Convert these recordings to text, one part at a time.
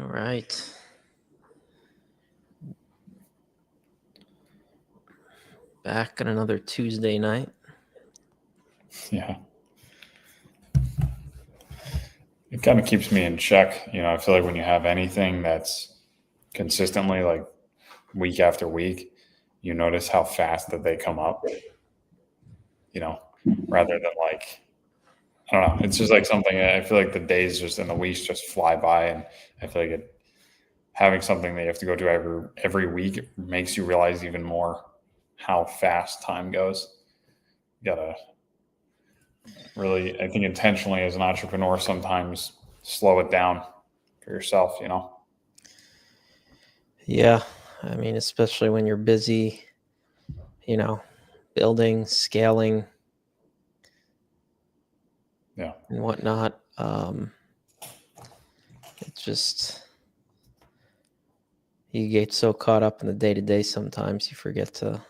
right. Back on another Tuesday night. Yeah. It kind of keeps me in check. I feel like when you have anything that's consistently like week after week, you notice how fast that they come up, rather than like, I don't know. It's just like something I feel like the days just and the weeks just fly by. And I feel like having something that you have to go to every week makes you realize even more how fast time goes. You gotta really, I think, intentionally as an entrepreneur, sometimes slow it down for yourself. Yeah. I mean, especially when you're busy, building, scaling, Yeah. and whatnot. It's just, you get so caught up in the day to day sometimes you forget to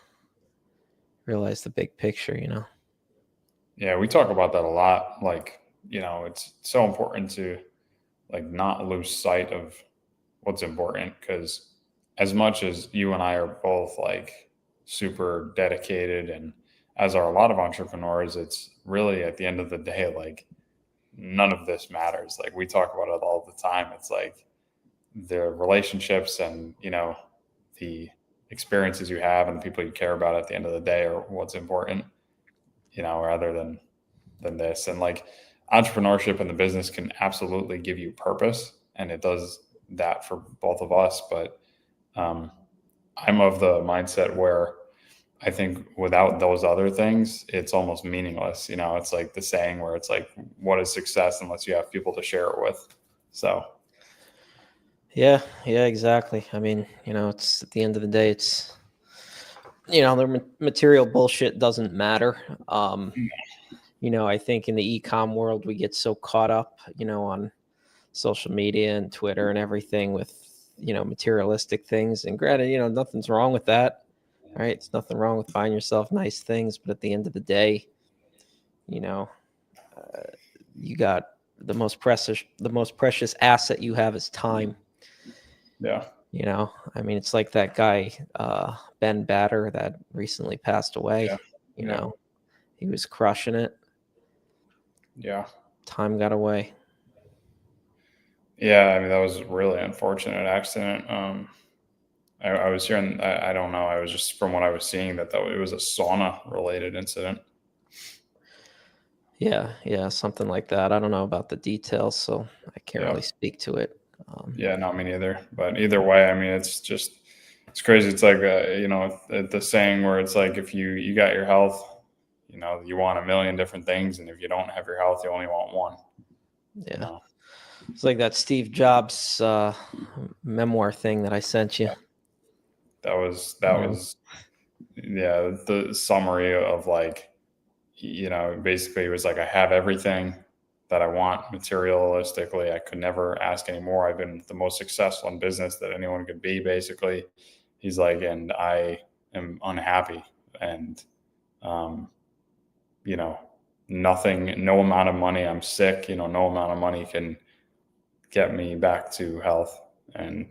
realize the big picture. Yeah. We talk about that a lot. Like, it's so important to like not lose sight of what's important, because as much as you and I are both like super dedicated, and as are a lot of entrepreneurs, it's really at the end of the day, like none of this matters. Like we talk about it all the time. It's like the relationships and, the experiences you have and the people you care about at the end of the day are what's important, rather than this. And like entrepreneurship and the business can absolutely give you purpose, and it does that for both of us. But um, I'm of the mindset where I think without those other things, it's almost meaningless. It's like the saying where it's like, what is success unless you have people to share it with? So, Yeah, exactly. I mean, it's at the end of the day, it's, the material bullshit doesn't matter. I think in the e-com world, we get so caught up, on social media and Twitter and everything with, materialistic things. And granted, nothing's wrong with that, right? It's nothing wrong with buying yourself nice things. But at the end of the day, you know, you got the most precious asset you have is time. yeah. I mean, it's like that guy, Ben Batter, that recently passed away. Yeah. You Yeah. know, he was crushing it. Yeah. Time got away. Yeah. I mean, that was a really unfortunate accident. I was hearing, I don't know. I was just from what I was seeing that it was a sauna related incident. Yeah, something like that. I don't know about the details, so I can't Yeah. really speak to it. Yeah. Not me neither. But either way, I mean, it's crazy. It's like, the saying where it's like, if you got your health, you want a million different things. And if you don't have your health, you only want one, you Yeah, know? it's like that Steve Jobs memoir thing that I sent you. That was, yeah, the summary of like, basically it was like, I have everything that I want materialistically. I could never ask any more. I've been the most successful in business that anyone could be, basically. He's like, and I am unhappy. And, um, you know, nothing, no amount of money, I'm sick, no amount of money can get me back to health. And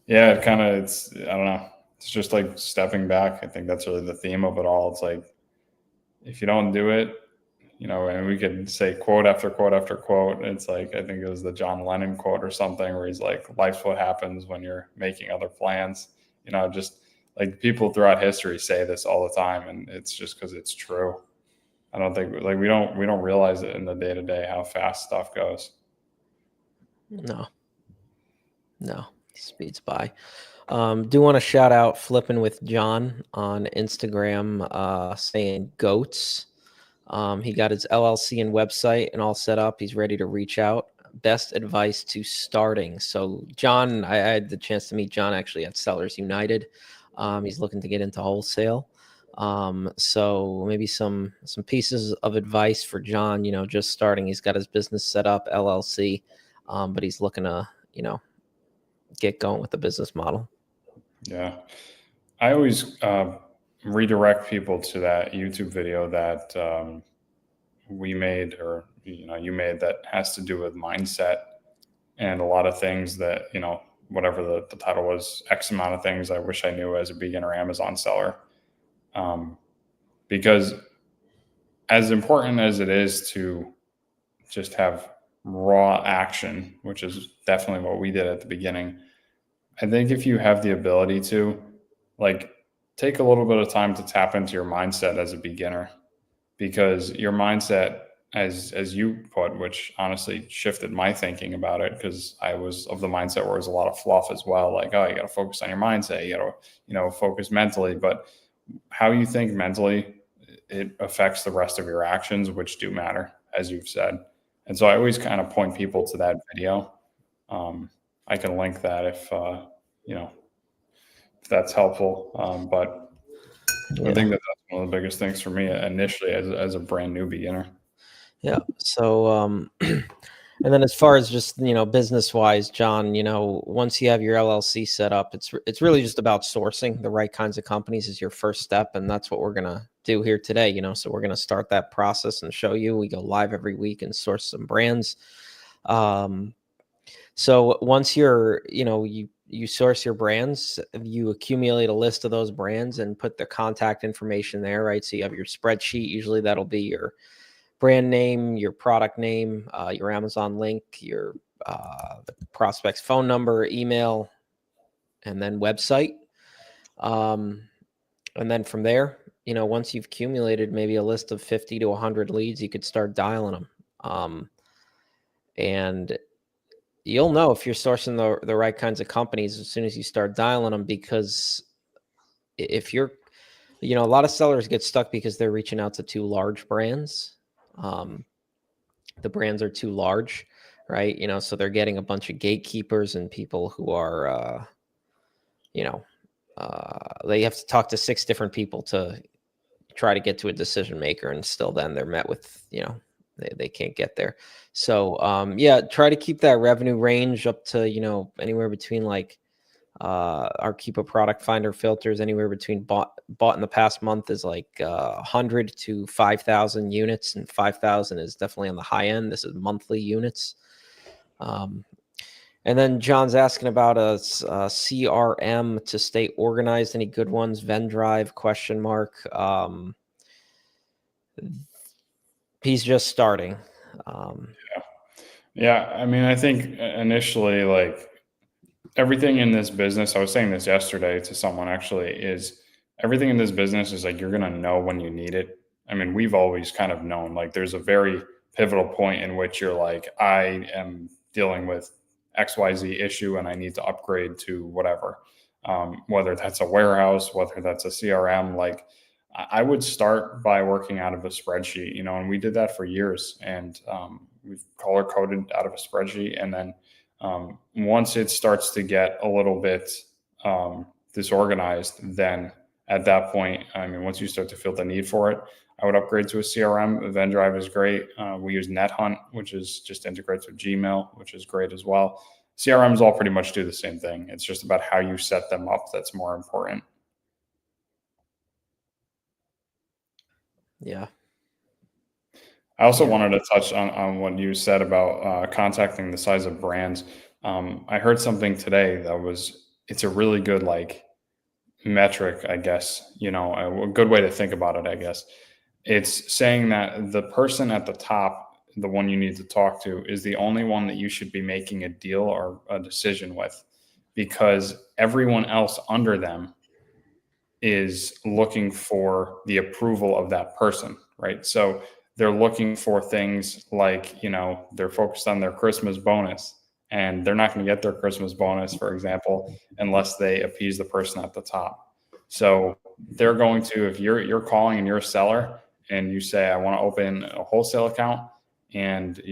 yeah, I don't know. It's just like stepping back. I think that's really the theme of it all. It's like, if you don't do it, and we could say quote after quote after quote. It's like, I think it was the John Lennon quote or something where he's like, life's what happens when you're making other plans. Just like people throughout history say this all the time, and it's just because it's true. I don't think like we don't realize it in the day to day how fast stuff goes. No, speeds by. Do want to shout out Flipping with John on Instagram, saying goats. He got his LLC and website and all set up. He's ready to reach out. Best advice to starting. So, John, I had the chance to meet John actually at Sellers United. He's looking to get into wholesale. So maybe some pieces of advice for John. Just starting. He's got his business set up, LLC, but he's looking to get going with the business model. Yeah, I always redirect people to that YouTube video that we made, or you made, that has to do with mindset. and a lot of things that, whatever the title was, X amount of things I wish I knew as a beginner Amazon seller. Because as important as it is to just have raw action, which is definitely what we did at the beginning, I think if you have the ability to, like, take a little bit of time to tap into your mindset as a beginner, because your mindset, as you put, which honestly shifted my thinking about it, because I was of the mindset where it was a lot of fluff as well, like, oh, you got to focus on your mindset, you got to, focus mentally, but how you think mentally, it affects the rest of your actions, which do matter, as you've said. And so I always kind of point people to that video. I can link that you know if that's helpful. But I Yeah. think that that's one of the biggest things for me initially as a brand new beginner. Yeah. So, and then as far as just, business wise, John, once you have your LLC set up, it's really just about sourcing the right kinds of companies is your first step. And that's what we're going to do here today, so we're going to start that process and show you. We go live every week and source some brands. So once you source your brands, you accumulate a list of those brands and put the contact information there, right? So you have your spreadsheet. Usually that'll be your brand name, your product name, your Amazon link, your the prospect's phone number, email, and then website. And then from there, once you've accumulated maybe a list of 50 to 100 leads, you could start dialing them. And you'll know if you're sourcing the right kinds of companies as soon as you start dialing them, because if you're, a lot of sellers get stuck because they're reaching out to too large brands. The brands are too large, right? So they're getting a bunch of gatekeepers and people who are, they have to talk to 6 different people to try to get to a decision maker. And still then they're met with, they can't get there. So, yeah, try to keep that revenue range up to, anywhere between like, our keep a product finder filters anywhere between bought in the past month is like 100 to 5,000 units, and 5,000 is definitely on the high end. This is monthly units. And then John's asking about a CRM to stay organized. Any good ones? Vendrive ? He's just starting. Yeah. I mean, I think initially, like, everything in this business, I was saying this yesterday to someone actually, is everything in this business is like, you're going to know when you need it. I mean, we've always kind of known, like, there's a very pivotal point in which you're like, I am dealing with XYZ issue and I need to upgrade to whatever, whether that's a warehouse, whether that's a CRM. Like, I would start by working out of a spreadsheet, and we did that for years, and we've color coded out of a spreadsheet. And then once it starts to get a little bit disorganized, then at that point, I mean, once you start to feel the need for it, I would upgrade to a CRM. Vendrive is great. We use NetHunt, which is just integrates with Gmail, which is great as well. CRMs all pretty much do the same thing. It's just about how you set them up that's more important. Yeah. I also wanted to touch on what you said about contacting the size of brands. I heard something today it's a really good, like, metric, I guess, a good way to think about it, I guess. It's saying that the person at the top, the one you need to talk to, is the only one that you should be making a deal or a decision with, because everyone else under them is looking for the approval of that person, right? So they're looking for things like, they're focused on their Christmas bonus, and they're not going to get their Christmas bonus, for example, unless they appease the person at the top. So they're going to, if you're calling and you're a seller and you say, I want to open a wholesale account, and,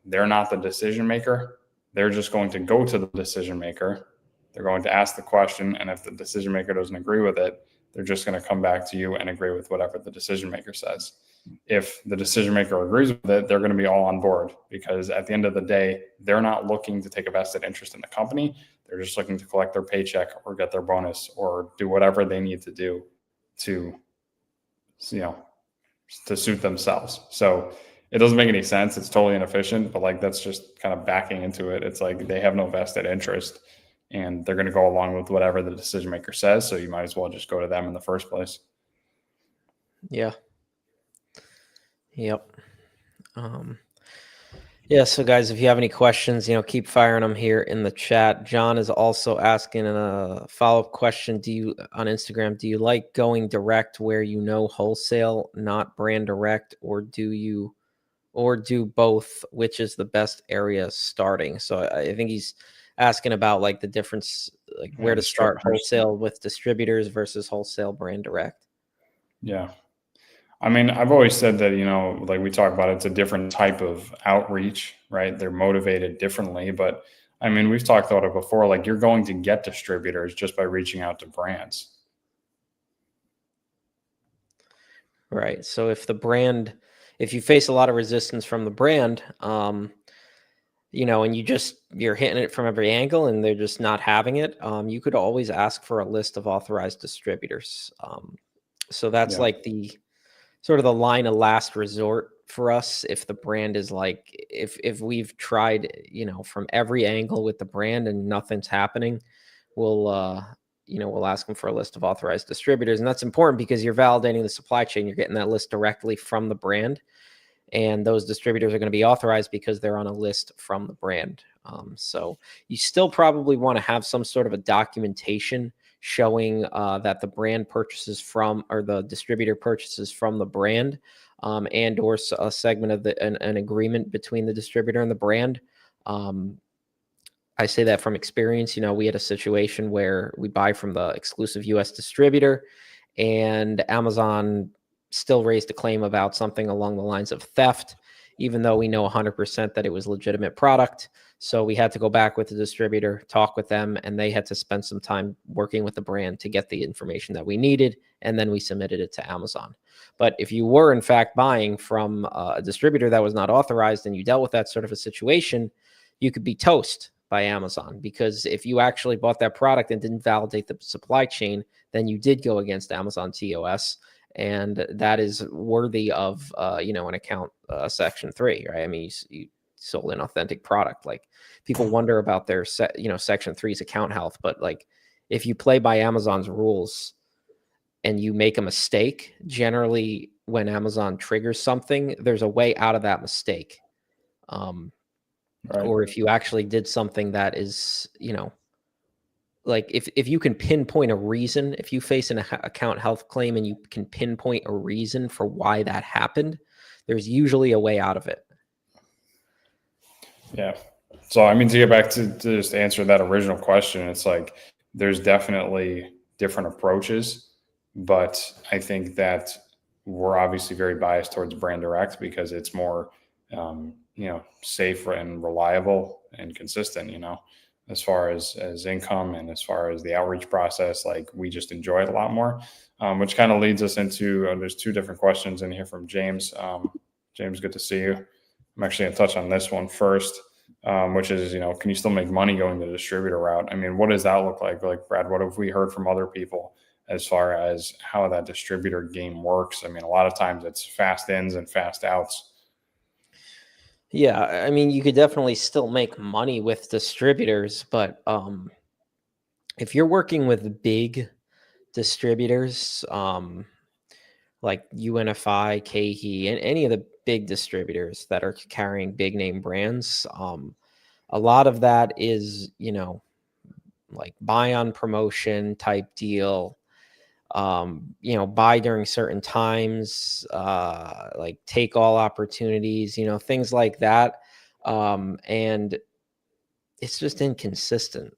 they're not the decision maker, they're just going to go to the decision maker. They're going to ask the question. And if the decision maker doesn't agree with it, they're just going to come back to you and agree with whatever the decision maker says. If the decision maker agrees with it, they're going to be all on board, because at the end of the day, they're not looking to take a vested interest in the company. They're just looking to collect their paycheck or get their bonus or do whatever they need to do to, to suit themselves. So it doesn't make any sense. It's totally inefficient, but like that's just kind of backing into it. It's like they have no vested interest and they're going to go along with whatever the decision maker says. So you might as well just go to them in the first place. Yeah. Yep. Yeah, so guys, if you have any questions, keep firing them here in the chat. John is also asking a follow-up question. On Instagram, do you like going direct where wholesale, not brand direct, or do both? Which is the best area starting? So I think he's asking about like the difference, like where to start wholesale with distributors versus wholesale brand direct. Yeah. I mean, I've always said that, like we talk about, it's a different type of outreach, right? They're motivated differently. But I mean, we've talked about it before, like you're going to get distributors just by reaching out to brands. Right. So if you face a lot of resistance from the brand, and you're hitting it from every angle and they're just not having it, you could always ask for a list of authorized distributors. So that's like the sort of the line of last resort for us. If the brand is like, if we've tried, from every angle with the brand and nothing's happening, we'll ask them for a list of authorized distributors. And that's important because you're validating the supply chain. You're getting that list directly from the brand. And those distributors are going to be authorized because they're on a list from the brand. So you still probably want to have some sort of a documentation showing that the brand purchases from, or the distributor purchases from the brand, and or a segment of an agreement between the distributor and the brand. I say that from experience. We had a situation where we buy from the exclusive US distributor and Amazon still raised a claim about something along the lines of theft, even though we know 100% that it was legitimate product. So we had to go back with the distributor, talk with them, and they had to spend some time working with the brand to get the information that we needed. And then we submitted it to Amazon. But if you were in fact buying from a distributor that was not authorized and you dealt with that sort of a situation, you could be toast by Amazon, because if you actually bought that product and didn't validate the supply chain, then you did go against Amazon TOS, and that is worthy of an account section 3, right? I mean, you sold an authentic product. Like, people wonder about their section 3's account health, but like, if you play by Amazon's rules and you make a mistake, generally when Amazon triggers something, there's a way out of that mistake. Right. Or if you actually did something that is, like if you can pinpoint a reason, if you face an account health claim and you can pinpoint a reason for why that happened, there's usually a way out of it. Yeah. So, I mean, to get back to just answer that original question, it's like there's definitely different approaches, but I think that we're obviously very biased towards brand direct because it's more, safe and reliable and consistent, as far as income and as far as the outreach process. Like, we just enjoy it a lot more, which kind of leads us into, there's two different questions in here from James. James, good to see you. I'm actually going to touch on this one first, which is, can you still make money going the distributor route? I mean, what does that look like? Like, Brad, what have we heard from other people as far as how that distributor game works? I mean, a lot of times it's fast ins and fast outs. Yeah, I mean, you could definitely still make money with distributors, but if you're working with big distributors, like UNFI, KHE, and any of the big distributors that are carrying big name brands, a lot of that is, like buy on promotion type deal, buy during certain times, like take all opportunities, things like that. And it's just inconsistent.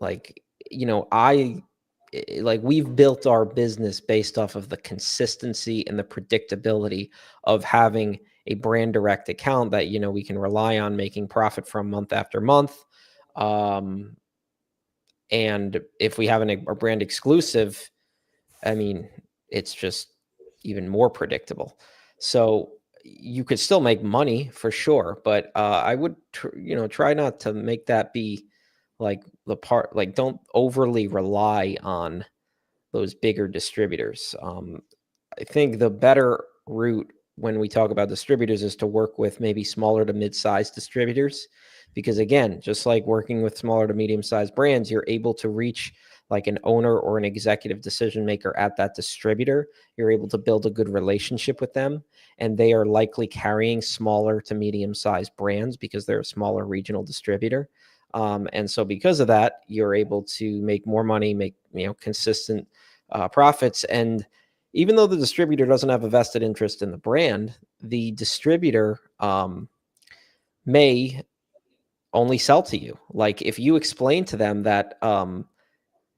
Like, we've built our business based off of the consistency and the predictability of having a brand direct account that, we can rely on making profit from month after month. And if we have a brand exclusive, I mean, it's just even more predictable. So you could still make money for sure, but I would, try not to make that be like the part. Like, don't overly rely on those bigger distributors. I think the better route when we talk about distributors is to work with maybe smaller to mid-sized distributors, because again, just like working with smaller to medium-sized brands, you're able to reach like an owner or an executive decision maker at that distributor. You're able to build a good relationship with them, and they are likely carrying smaller to medium-sized brands because they're a smaller regional distributor. And so because of that, you're able to make more money, make consistent profits. And even though the distributor doesn't have a vested interest in the brand, the distributor may only sell to you. Like if you explain to them that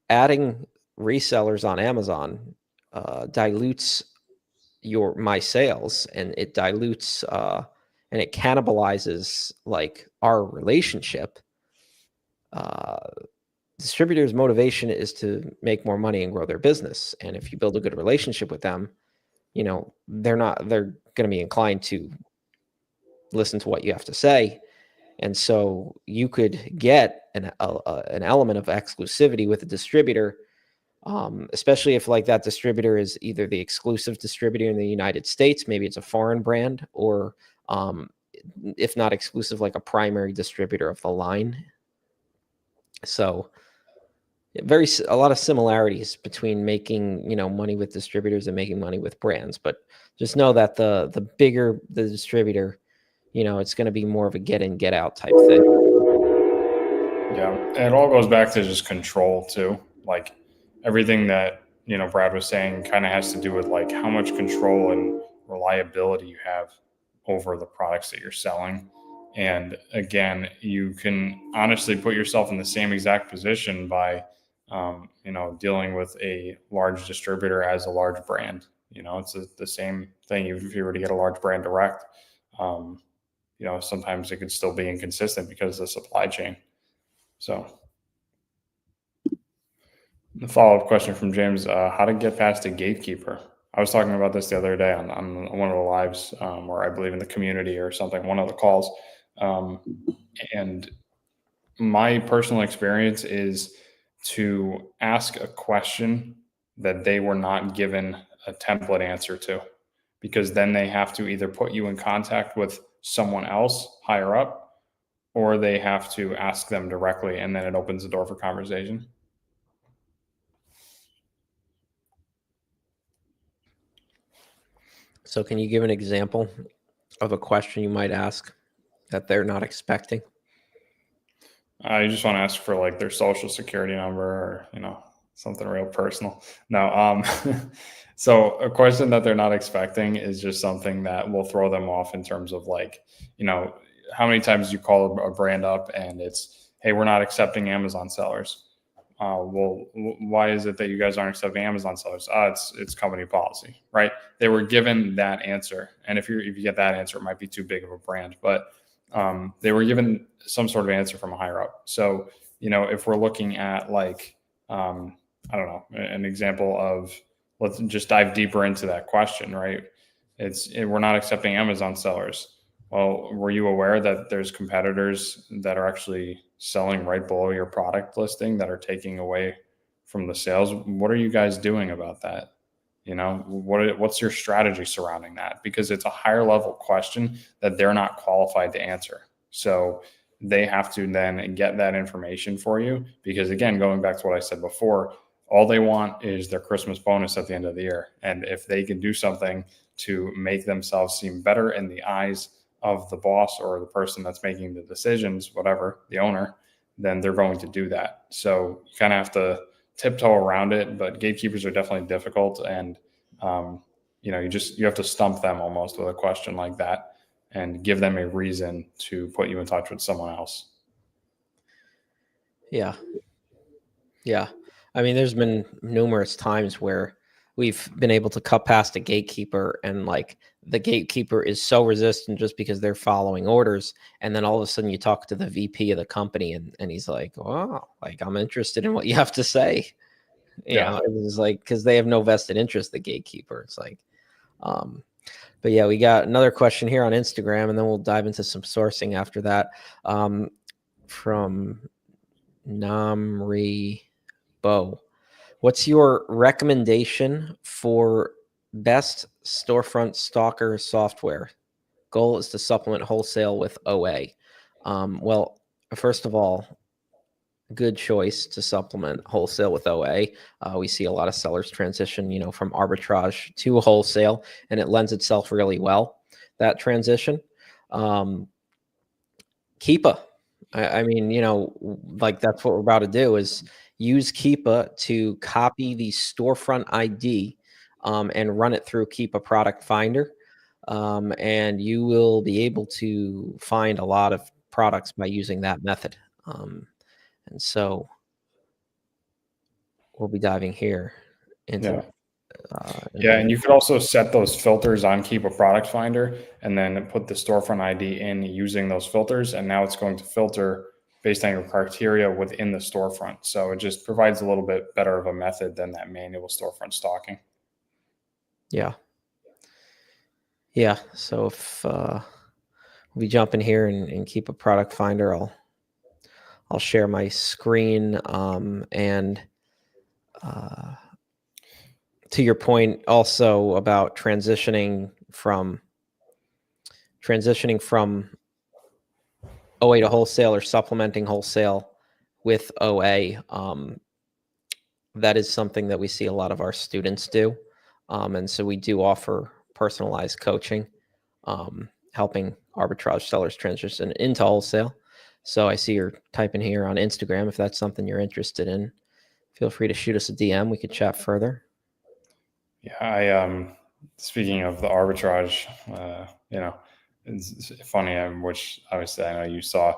adding resellers on Amazon dilutes my sales, and it dilutes and it cannibalizes like our relationship. Distributors' motivation is to make more money and grow their business. And if you build a good relationship with them, they're going to be inclined to listen to what you have to say. And so you could get an element of exclusivity with a distributor, especially if like that distributor is either the exclusive distributor in the United States, maybe it's a foreign brand, or if not exclusive, like a primary distributor of the line. So a lot of similarities between making money with distributors and making money with brands, but just know that the bigger the distributor, it's going to be more of a get in get out type thing. Yeah, and it all goes back to just control too. Like everything that Brad was saying kind of has to do with like how much control and reliability you have over the products that you're selling. And again, you can honestly put yourself in the same exact position by dealing with a large distributor as a large brand. It's the same thing if you were to get a large brand direct. Sometimes it could still be inconsistent because of the supply chain. So the follow-up question from James, how to get past a gatekeeper. I was talking about this the other day on one of the lives, or I believe in the community or something, one of the calls. And my personal experience is to ask a question that they were not given a template answer to, because then they have to either put you in contact with someone else higher up, or they have to ask them directly, and then it opens the door for conversation. So can you give an example of a question you might ask that they're not expecting? You just want to ask for like their social security number, or something real personal. No, so a question that they're not expecting is just something that will throw them off in terms of like, how many times you call a brand up and it's, hey, we're not accepting Amazon sellers. Well, why is it that you guys aren't accepting Amazon sellers? It's company policy, right? They were given that answer, and if you get that answer, it might be too big of a brand, but they were given some sort of answer from a higher up. So if we're looking at like I don't know, an example of, let's just dive deeper into that question, right? We're not accepting Amazon sellers. Well, were you aware that there's competitors that are actually selling right below your product listing that are taking away from the sales? What are you guys doing about that? What's your strategy surrounding that? Because it's a higher level question that they're not qualified to answer. So they have to then get that information for you, because again, going back to what I said before, all they want is their Christmas bonus at the end of the year. And if they can do something to make themselves seem better in the eyes of the boss or the person that's making the decisions, whatever, the owner, then they're going to do that. So you kind of have to tiptoe around it, but gatekeepers are definitely difficult. And, you have to stump them almost with a question like that and give them a reason to put you in touch with someone else. Yeah. Yeah. I mean, there's been numerous times where we've been able to cut past a gatekeeper, and like the gatekeeper is so resistant just because they're following orders. And then all of a sudden you talk to the VP of the company, and he's like, "Oh, like I'm interested in what you have to say." It was like, because they have no vested interest, the gatekeeper. It's like, but yeah, we got another question here on Instagram, and then we'll dive into some sourcing after that. From Namri Bo. What's your recommendation for best storefront stalker software. Goal is to supplement wholesale with OA. Well, first of all, good choice to supplement wholesale with OA. We see a lot of sellers transition, from arbitrage to wholesale, and it lends itself really well, that transition. Keepa. I mean, like that's what we're about to do is use Keepa to copy the storefront ID and run it through Keepa Product Finder. And you will be able to find a lot of products by using that method. And so we'll be diving here into Yeah. into Yeah, and you could also set those filters on Keep a Product Finder and then put the storefront ID in using those filters. And now it's going to filter based on your criteria within the storefront. So it just provides a little bit better of a method than that manual storefront stalking. Yeah. Yeah. So if we'll be jumping here and Keep a Product Finder, I'll share my screen and to your point also about transitioning from OA to wholesale or supplementing wholesale with OA. That is something that we see a lot of our students do. And so we do offer personalized coaching, helping arbitrage sellers transition into wholesale. So I see you're typing here on Instagram. If that's something you're interested in, feel free to shoot us a DM. We could chat further. Yeah, speaking of the arbitrage, it's funny, which obviously I know you saw.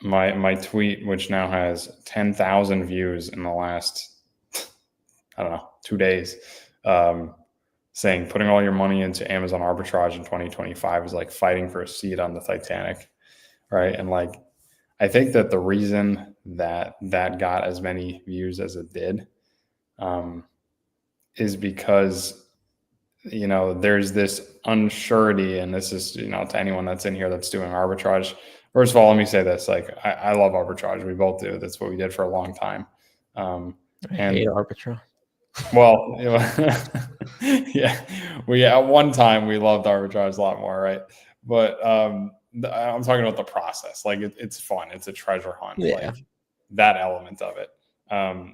My tweet, which now has 10,000 views in the last, I don't know, 2 days, saying putting all your money into Amazon arbitrage in 2025 is like fighting for a seat on the Titanic, right? And like, I think that the reason that got as many views as it did, is because there's this unsurety, and this is to anyone that's in here that's doing arbitrage. First of all, let me say this: like I love arbitrage. We both do. That's what we did for a long time. I hate arbitrage. Well, yeah, we at one time we loved arbitrage a lot more, right? But I'm talking about the process. Like it's fun. It's a treasure hunt. Yeah. Like that element of it.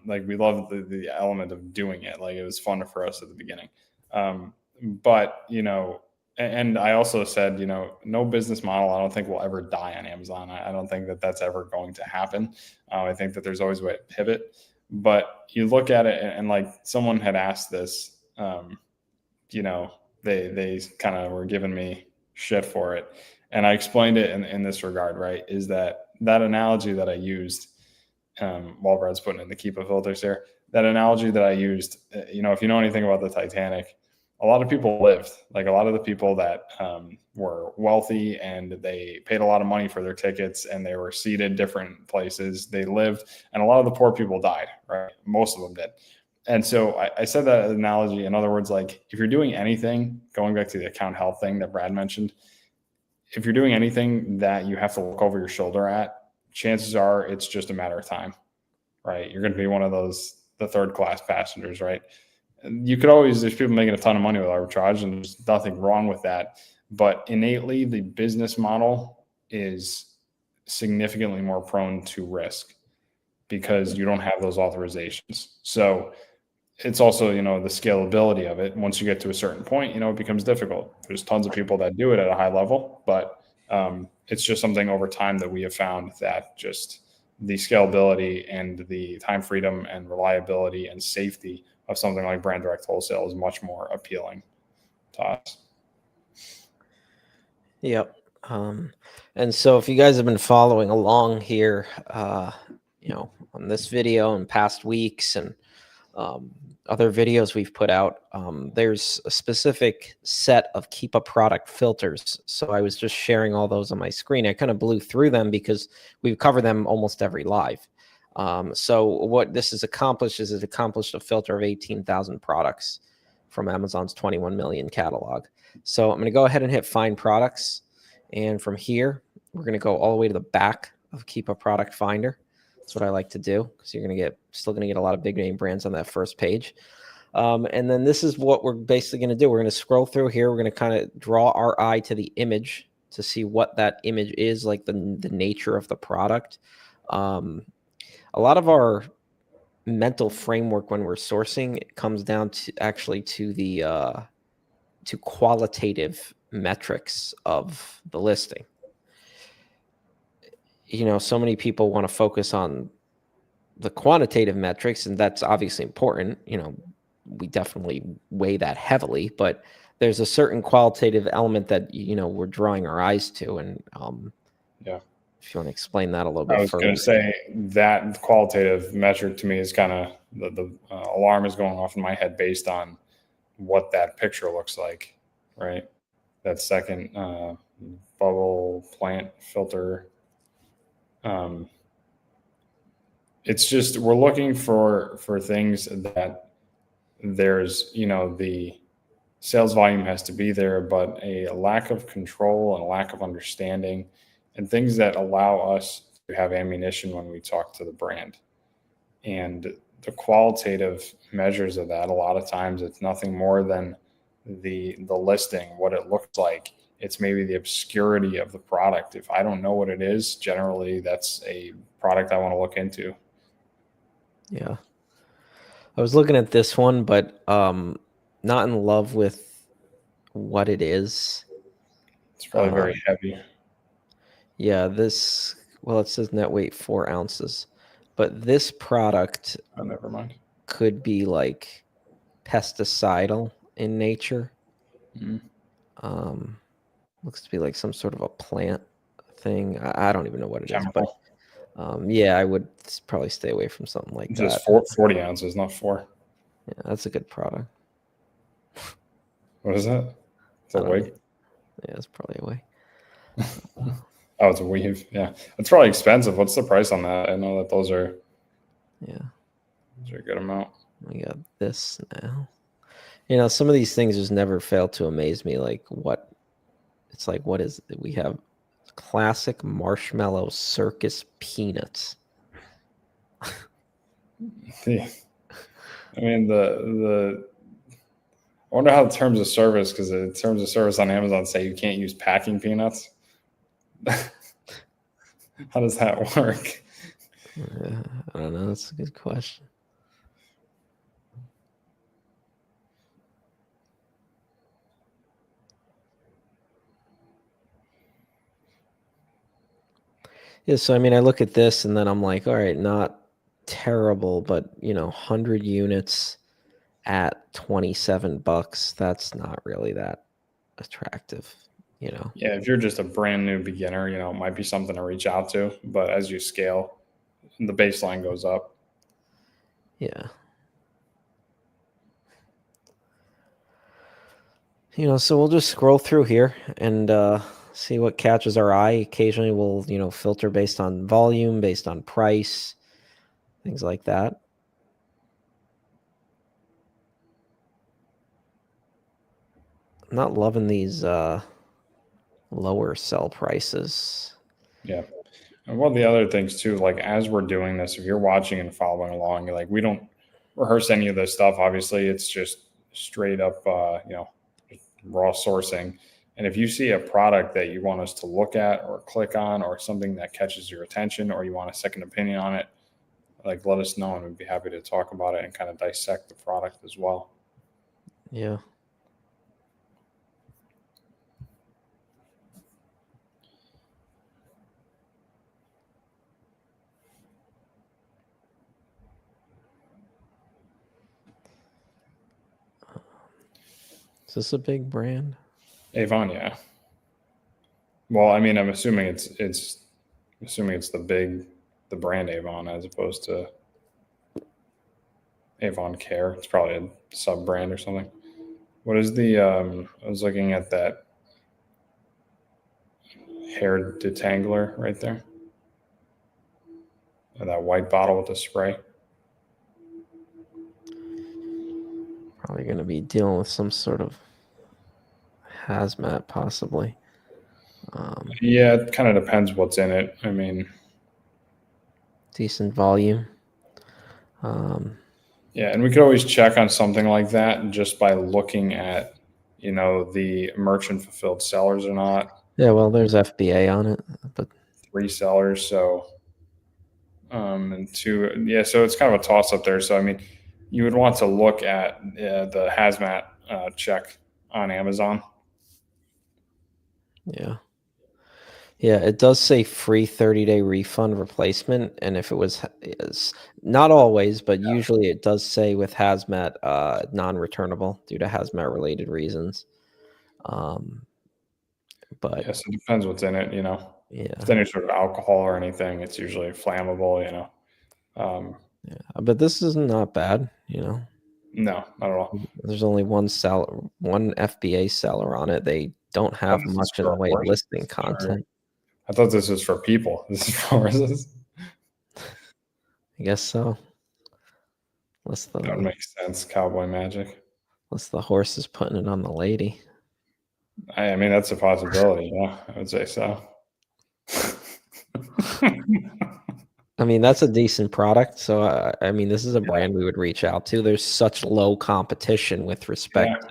Like we love the element of doing it. Like it was fun for us at the beginning. But and I also said, no business model I don't think will ever die on Amazon. I don't think that that's ever going to happen. I think that there's always a way to pivot. But you look at it, and like someone had asked this, they kind of were giving me shit for it, and I explained it in this regard. Right, is that analogy that I used while Brad's putting in the Keepa filters here? That analogy that I used, if you know anything about the Titanic, a lot of people lived, like a lot of the people that were wealthy and they paid a lot of money for their tickets and they were seated different places. They lived, and a lot of the poor people died, right? Most of them did. And so I said that analogy. In other words, like if you're doing anything, going back to the account health thing that Brad mentioned, if you're doing anything that you have to look over your shoulder at, chances are it's just a matter of time, right? You're going to be one of those, the third class passengers, right? You could always, there's people making a ton of money with arbitrage, and there's nothing wrong with that. But innately, the business model is significantly more prone to risk because you don't have those authorizations. So it's also, the scalability of it. Once you get to a certain point, it becomes difficult. There's tons of people that do it at a high level, but it's just something over time that we have found that just the scalability and the time freedom and reliability and safety of something like brand direct wholesale is much more appealing to us. Yep. And so if you guys have been following along here, on this video and past weeks and other videos we've put out, there's a specific set of Keepa product filters. So I was just sharing all those on my screen. I kind of blew through them because we've covered them almost every live. So what this has accomplished is it accomplished a filter of 18,000 products from Amazon's 21 million catalog. So I'm going to go ahead and hit find products. And from here, we're going to go all the way to the back of Keepa Product Finder. That's what I like to do because you're still going to get a lot of big name brands on that first page. And then this is what we're basically going to do. We're going to scroll through here. We're going to kind of draw our eye to the image to see what that image is, like the nature of the product. A lot of our mental framework when we're sourcing comes down to actually to the to qualitative metrics of the listing. So many people want to focus on the quantitative metrics, and that's obviously important. We definitely weigh that heavily, but there's a certain qualitative element that we're drawing our eyes to, and yeah. if you want to explain that a little I bit was further. going to say that qualitative metric to me is kind of the alarm is going off in my head based on what that picture looks like, right? That second bubble plant filter. It's just we're looking for things that there's the sales volume has to be there, but a lack of control and a lack of understanding and things that allow us to have ammunition when we talk to the brand. And the qualitative measures of that, a lot of times it's nothing more than the listing, what it looks like. It's maybe the obscurity of the product. If I don't know what it is, generally that's a product I want to look into. Yeah. I was looking at this one, but not in love with what it is. It's probably very heavy. Yeah, it says net weight 4 ounces, but this product Oh, never mind. could be like pesticidal in nature. Looks to be like some sort of a plant thing. I don't even know what it is, but yeah, I would probably stay away from something like Just that. 40 ounces, not 4. Yeah, that's a good product. What is that? It's a wig? Yeah, it's probably a wig. Oh, it's a weave. Yeah, it's probably expensive. What's the price on that? I know that those are a good amount. We got this now. Some of these things just never fail to amaze me. Like what is it? We have classic marshmallow circus peanuts. Yeah. I mean I wonder how the terms of service, because the terms of service on Amazon say you can't use packing peanuts. How does that work? I don't know. That's a good question. Yeah, so I mean, I look at this and then I'm like, all right, not terrible, but 100 units at $27, that's not really that attractive, Yeah, if you're just a brand new beginner, it might be something to reach out to. But as you scale, the baseline goes up. Yeah. So we'll just scroll through here and see what catches our eye. Occasionally we'll, filter based on volume, based on price, things like that. I'm not loving these lower sell prices. Yeah. And one of the other things too, like as we're doing this, if you're watching and following along, you're like, we don't rehearse any of this stuff. Obviously, it's just straight up, raw sourcing. And if you see a product that you want us to look at or click on, or something that catches your attention, or you want a second opinion on it, like let us know, and we'd be happy to talk about it and kind of dissect the product as well. Yeah. Is this a big brand? Avon, yeah. Well, I mean, I'm assuming it's the brand Avon as opposed to Avon Care. It's probably a sub brand or something. What is the? I was looking at that hair detangler right there. And that white bottle with the spray. Probably going to be dealing with some sort of hazmat, possibly. Yeah, it kind of depends what's in it. I mean, decent volume. Yeah, and we could always check on something like that just by looking at, the merchant fulfilled sellers or not, Yeah, well, there's FBA on it, but 3 sellers. So, and two, yeah, so it's kind of a toss up there. So, I mean, you would want to look at the hazmat check on Amazon. yeah. Yeah, it does say free 30-day refund replacement, and if it was is not always, but usually it does say with hazmat non-returnable due to hazmat related reasons. Um, but Yes, it depends what's in it. If it's yeah, any sort of alcohol or anything, it's usually flammable. yeah, but this is not bad, No, not at all. There's only one FBA seller on it. They don't I thought have this is much in the for way of horses. listing Or content. I thought this was for people. This is for horses. I guess so. Unless That would the make sense. Cowboy magic. unless the horse is putting it on the lady. I mean, that's a possibility. Yeah, I would say so. I mean, that's a decent product. So, I mean, this is a Yeah, brand we would reach out to. There's such low competition with respect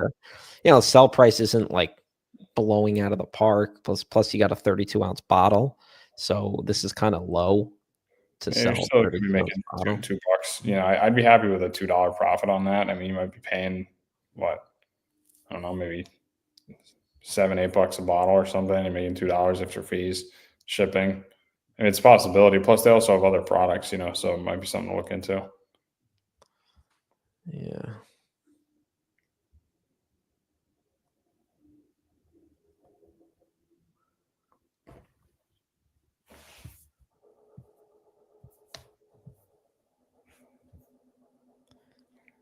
yeah. to, sell price isn't like blowing out of the park. Plus, you got a 32-ounce bottle. So, this is kind of low to You're sell still going to be 32-ounce making bottle. two bucks. I'd be happy with a $2 profit on that. I mean, you might be paying what? I don't know, maybe 7, 8 bucks a bottle or something, and making $2 after fees, shipping. I mean, it's a possibility. Plus, they also have other products, so it might be something to look into. Yeah.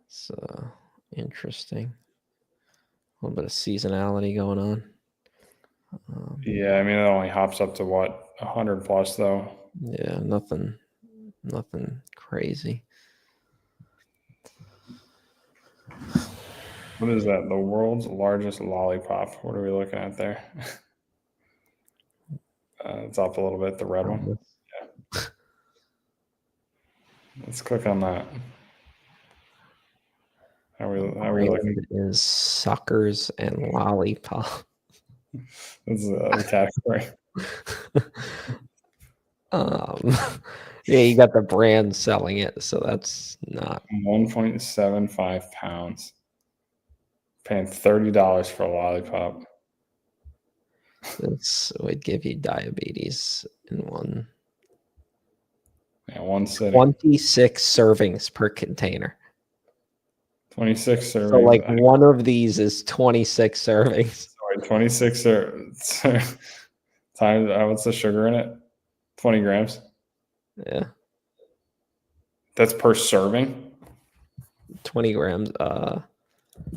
It's interesting. A little bit of seasonality going on. Yeah, I mean, it only hops up to what, 100 plus though. Yeah, nothing crazy. What is that? The world's largest lollipop. What are we looking at there? It's up a little bit. The red one. Let's click on that. How are we looking? Brand is suckers and lollipop. This is the category. um, yeah, you got the brand selling it, so that's not 1.75 pounds. Paying $30 for a lollipop. this would give you diabetes in one. Yeah, one sitting. 26 servings per container. 26 servings. So like one of these is 26 servings. Sorry, 26 times what's the sugar in it? 20 grams. Yeah. That's per serving. 20 grams.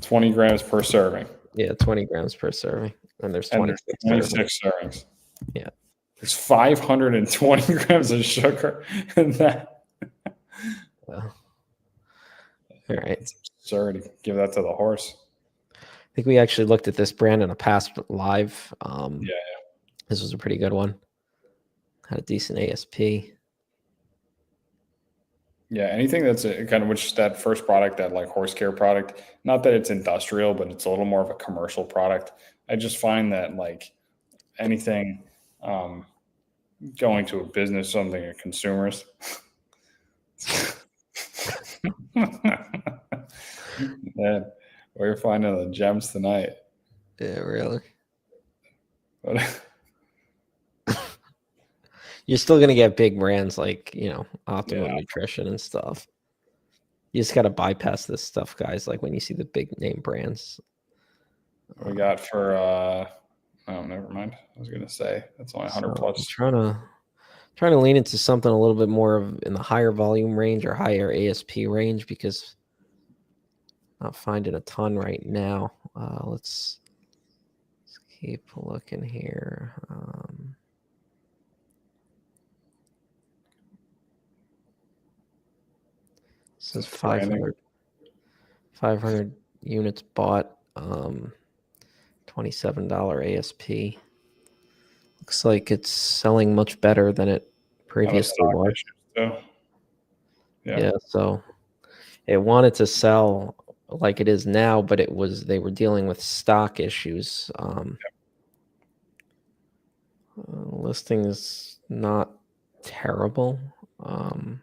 20 grams per serving. Yeah, 20 grams per serving. And there's 26 servings. Yeah. There's 520 grams of sugar in that. All right. It's absurd. Give that to the horse. I think we actually looked at this brand in a past live. Yeah. This was a pretty good one. Had a decent ASP. Yeah, anything that's kind of which that first product, that like horse care product, not that it's industrial, but it's a little more of a commercial product. I just find that like anything going to a business, something at consumers. Man, we're finding the gems tonight. Yeah, really. But You're still gonna get big brands like Optimum Yeah. Nutrition and stuff. You just gotta bypass this stuff, guys. Like when you see the big name brands. we got for oh, never mind. I was gonna say that's only 100 I'm plus. trying to lean into something a little bit more of in the higher volume range or higher ASP range because I'm not finding a ton right now. Let's keep looking here. This is 500 units bought, $27 ASP. Looks like it's selling much better than it previously was. So, Yeah, so it wanted to sell like it is now, but they were dealing with stock issues. Listing is not terrible, but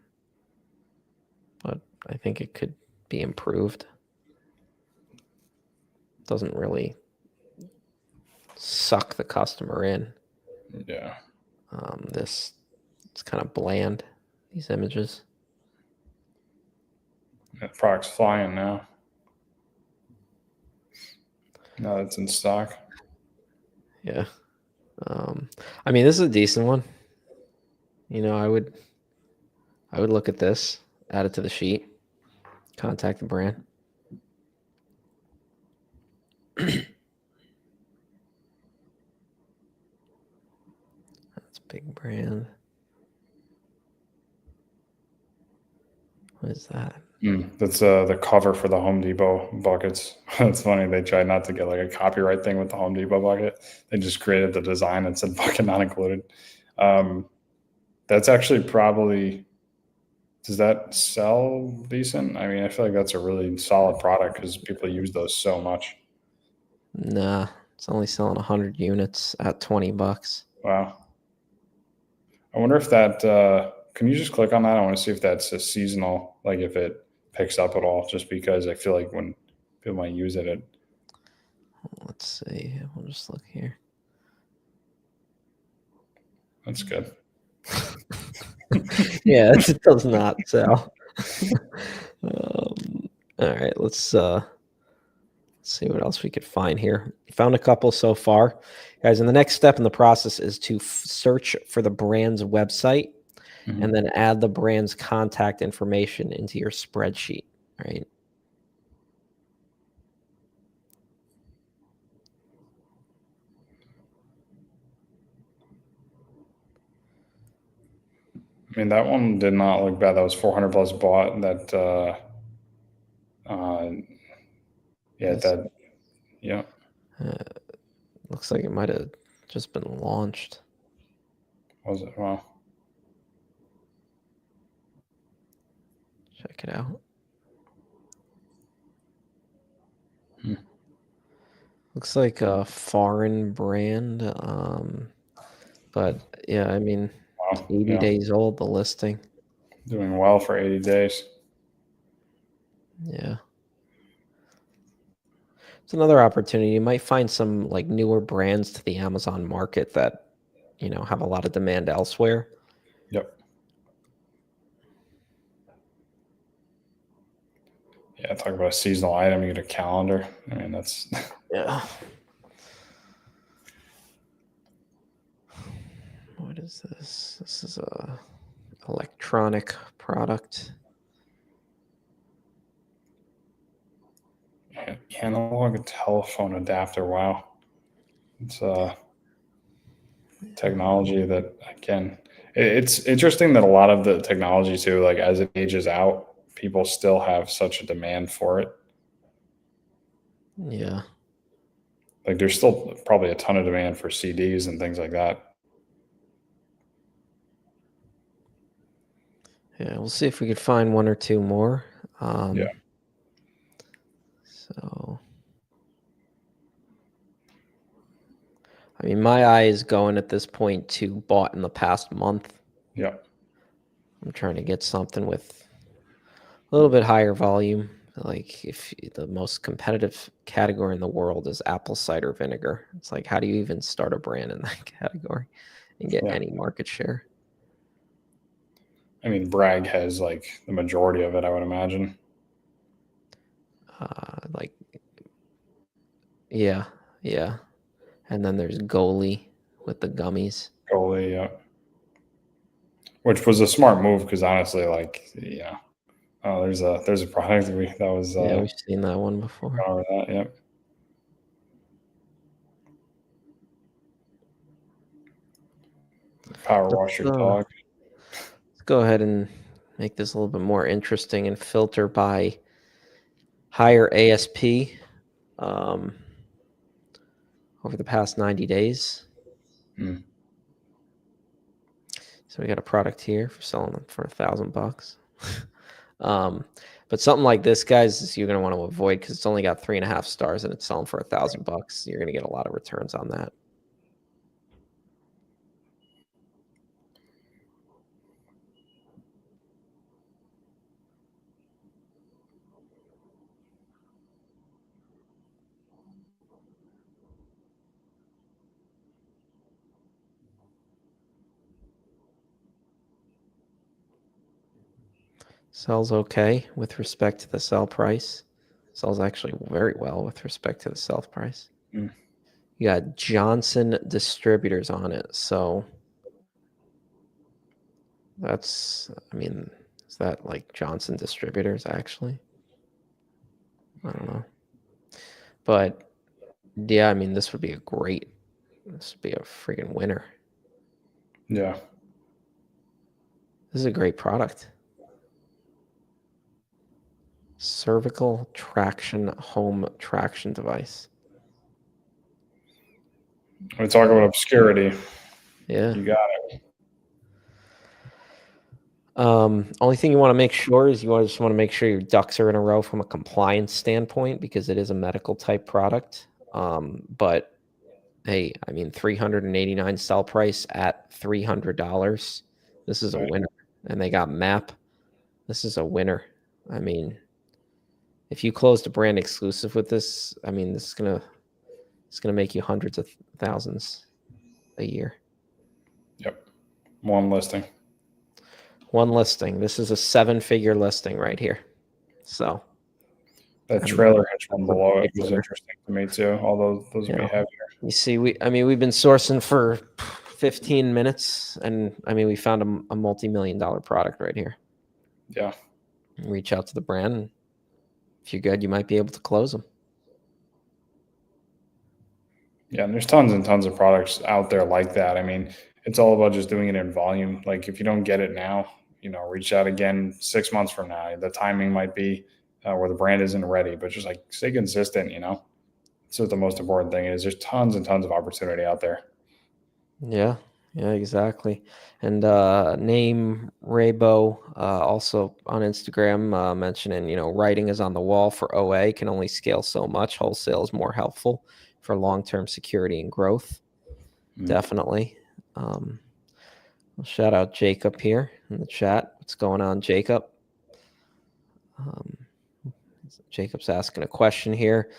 I think it could be improved. Doesn't really suck the customer in. Yeah. This it's kind of bland. These images. The product's flying now. Now that's in stock. Yeah. I mean, this is a decent one. I would look at this, add it to the sheet, contact the brand. That's big brand. What is that? That's the cover for the Home Depot buckets. It's funny. They tried not to get like a copyright thing with the Home Depot bucket. They just created the design and said bucket not included. That's actually probably, does that sell decent? I mean, I feel like that's a really solid product because people use those so much. Nah, it's only selling 100 units at $20. Wow. I wonder if that, can you just click on that? I want to see if that's a seasonal, like if it picks up at all, just because I feel like when people might use it, Let's see. We'll just look here. that's good. Yeah, it does not sell. All right, let's see what else we could find here. Found a couple so far, guys. And the next step in the process is to search for the brand's website and then add the brand's contact information into your spreadsheet. Right. I mean, that one did not look bad. That was 400 plus bought. That, yeah, Yes. that, yeah. Looks like it might have just been launched. Was it? Wow. Check it out. Looks like a foreign brand. But yeah, I mean, it's Wow. 80 Yeah. days old, the listing. Doing well for 80 days. Yeah. It's another opportunity. You might find some like newer brands to the Amazon market that, have a lot of demand elsewhere. Yep. Yeah. Talk about a seasonal item. You get a calendar. I mean, that's, Yeah. What is this? This is a electronic product. analog telephone adapter. Wow. It's technology that, again, it's interesting that a lot of the technology too, like as it ages out, people still have such a demand for it. Yeah. Like there's still probably a ton of demand for CDs and things like that. Yeah. We'll see if we could find one or two more. Yeah. So, I mean, my eye is going at this point to bought in the past month. Yeah. I'm trying to get something with a little bit higher volume. Like if the most competitive category in the world is apple cider vinegar, it's like, how do you even start a brand in that category and get Yeah. any market share? I mean, Bragg has like the majority of it, I would imagine. Like, yeah, yeah. And then there's Goalie with the gummies. Goalie, yeah. Which was a smart move because honestly, like, oh, there's a product that was Yeah, we've seen that one before. over that, yep. Power wash your dog. Let's go ahead and make this a little bit more interesting and filter by higher ASP over the past 90 days. So we got a product here for selling them for $1,000. But something like this, guys, you're going to want to avoid because it's only got 3.5 stars and it's selling for $1,000. You're going to get a lot of returns on that. Sells okay with respect to the sell price. Sells actually very well with respect to the sell price. Mm. You got Johnson Distributors on it. So that's, I mean, is that like Johnson Distributors actually? I don't know. But yeah, I mean, this would be a freaking winner. Yeah. This is a great product. Cervical traction home traction device. We talk about obscurity. Yeah. You got it. Only thing you want to make sure is just want to make sure your ducks are in a row from a compliance standpoint because it is a medical type product. But hey, I mean, 389 sell price at $300. This is a winner. And they got MAP. This is a winner. I mean, if you closed a brand exclusive with this, I mean, it's gonna make you hundreds of thousands a year. Yep. One listing. This is a 7-figure listing right here. So that trailer hitch one below it was interesting to me too. Although those would be heavier. You see, we've been sourcing for 15 minutes, and I mean, we found a multi-million-dollar product right here. Yeah. Reach out to the brand. And if you're good, you might be able to close them. Yeah, and there's tons and tons of products out there like that. I mean, it's all about just doing it in volume. Like if you don't get it now, reach out again 6 months from now. The timing might be where the brand isn't ready, but just like stay consistent. That's what the most important thing is. There's tons and tons of opportunity out there. Yeah, exactly. And name Raybo also on Instagram mentioning, writing is on the wall for OA can only scale so much. Wholesale is more helpful for long-term security and growth. Definitely. Shout out Jacob here in the chat. What's going on, Jacob? Jacob's asking a question here.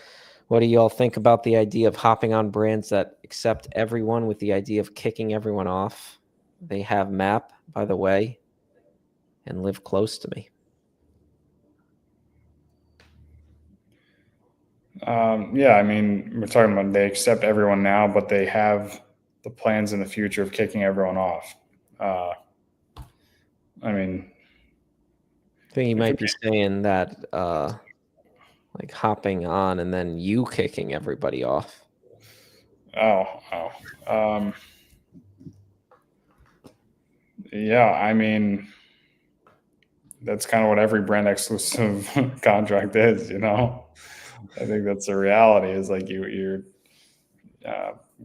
What do you all think about the idea of hopping on brands that accept everyone with the idea of kicking everyone off? They have MAP, by the way, and live close to me. Yeah, I mean, we're talking about they accept everyone now, but they have the plans in the future of kicking everyone off. I mean, I think you might be saying that like hopping on and then you kicking everybody off. Yeah, I mean, that's kind of what every brand exclusive contract is, I think that's the reality is like you're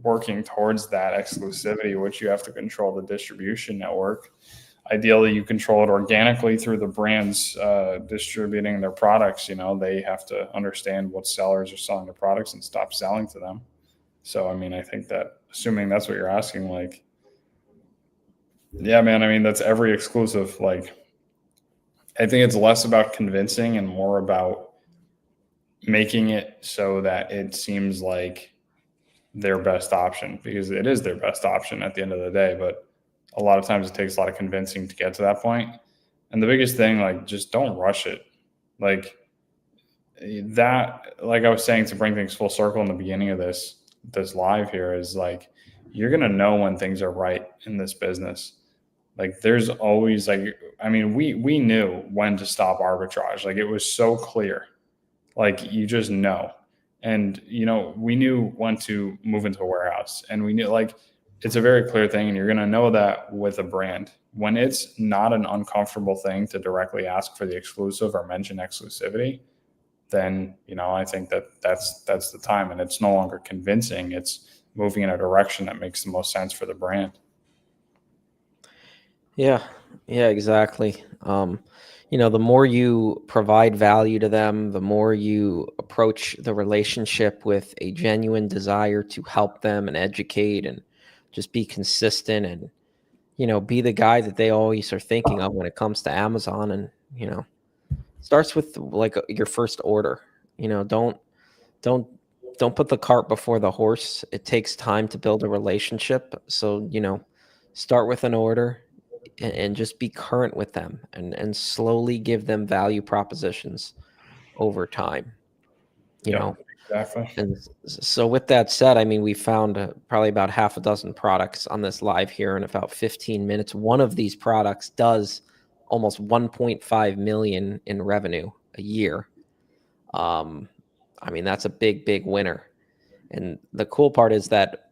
working towards that exclusivity, which you have to control the distribution network. Ideally, you control it organically through the brands distributing their products. They have to understand what sellers are selling their products and stop selling to them. So, I mean, I think that assuming that's what you're asking, like, yeah, man, I mean, that's every exclusive. Like, I think it's less about convincing and more about making it so that it seems like their best option, because it is their best option at the end of the day. But a lot of times it takes a lot of convincing to get to that point. And the biggest thing, like, just don't rush it. Like that, like I was saying, to bring things full circle in the beginning of this live here, is like, you're going to know when things are right in this business. Like there's always we knew when to stop arbitrage. Like it was so clear, like you just know. And, we knew when to move into a warehouse, and we knew like, it's a very clear thing. And you're going to know that with a brand when it's not an uncomfortable thing to directly ask for the exclusive or mention exclusivity, then, I think that's the time, and it's no longer convincing. It's moving in a direction that makes the most sense for the brand. Yeah, exactly. The more you provide value to them, the more you approach the relationship with a genuine desire to help them and educate and just be consistent and, be the guy that they always are thinking of when it comes to Amazon. And, starts with like your first order. Don't don't don't put the cart before the horse. It takes time to build a relationship. So, start with an order and just be current with them and slowly give them value propositions over time, you Yeah, know. exactly. And so with that said, I mean, we found probably about half a dozen products on this live here in about 15 minutes. One of these products does almost 1.5 million in revenue a year. Um, I mean, that's a big winner. And the cool part is that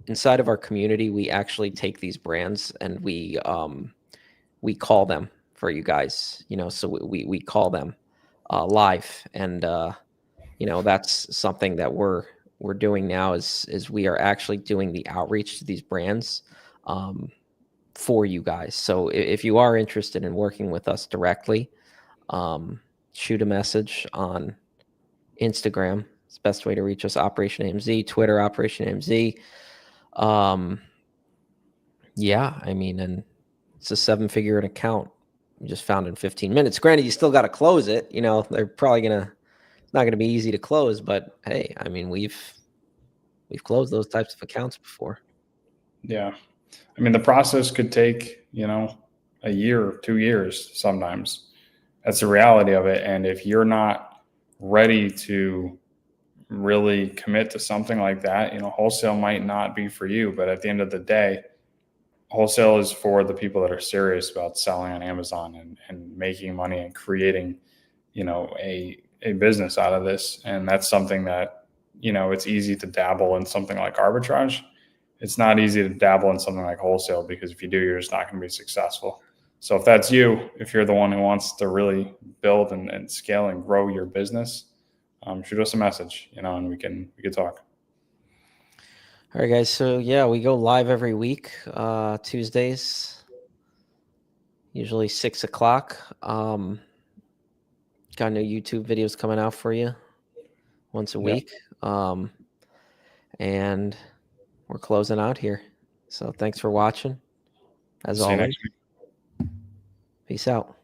inside of our community, we actually take these brands and we call them for you guys. So we call them live, and that's something that we're doing now is we are actually doing the outreach to these brands um, for you guys. So if you are interested in working with us directly, um, shoot a message on Instagram. It's the best way to reach us. Operation AMZ, Twitter, Operation AMZ. Um, yeah, I mean, and it's a 7-figure account you just found in 15 minutes. Granted, you still got to close it. They're probably it's not gonna be easy to close, but hey, I mean, we've closed those types of accounts before. Yeah. I mean, the process could take, a year, 2 years sometimes. That's the reality of it. And if you're not ready to really commit to something like that, wholesale might not be for you. But at the end of the day, wholesale is for the people that are serious about selling on Amazon and making money and creating, a business out of this. And that's something that, it's easy to dabble in something like arbitrage. It's not easy to dabble in something like wholesale, because if you do, you're just not going to be successful. So if that's you, if you're the one who wants to really build and scale and grow your business, shoot us a message, and we can talk. All right, guys. So yeah, we go live every week, Tuesdays, usually 6 o'clock. Got new YouTube videos coming out for you once a Yeah. week. And we're closing out here. So thanks for watching. As See you always, next week. peace out.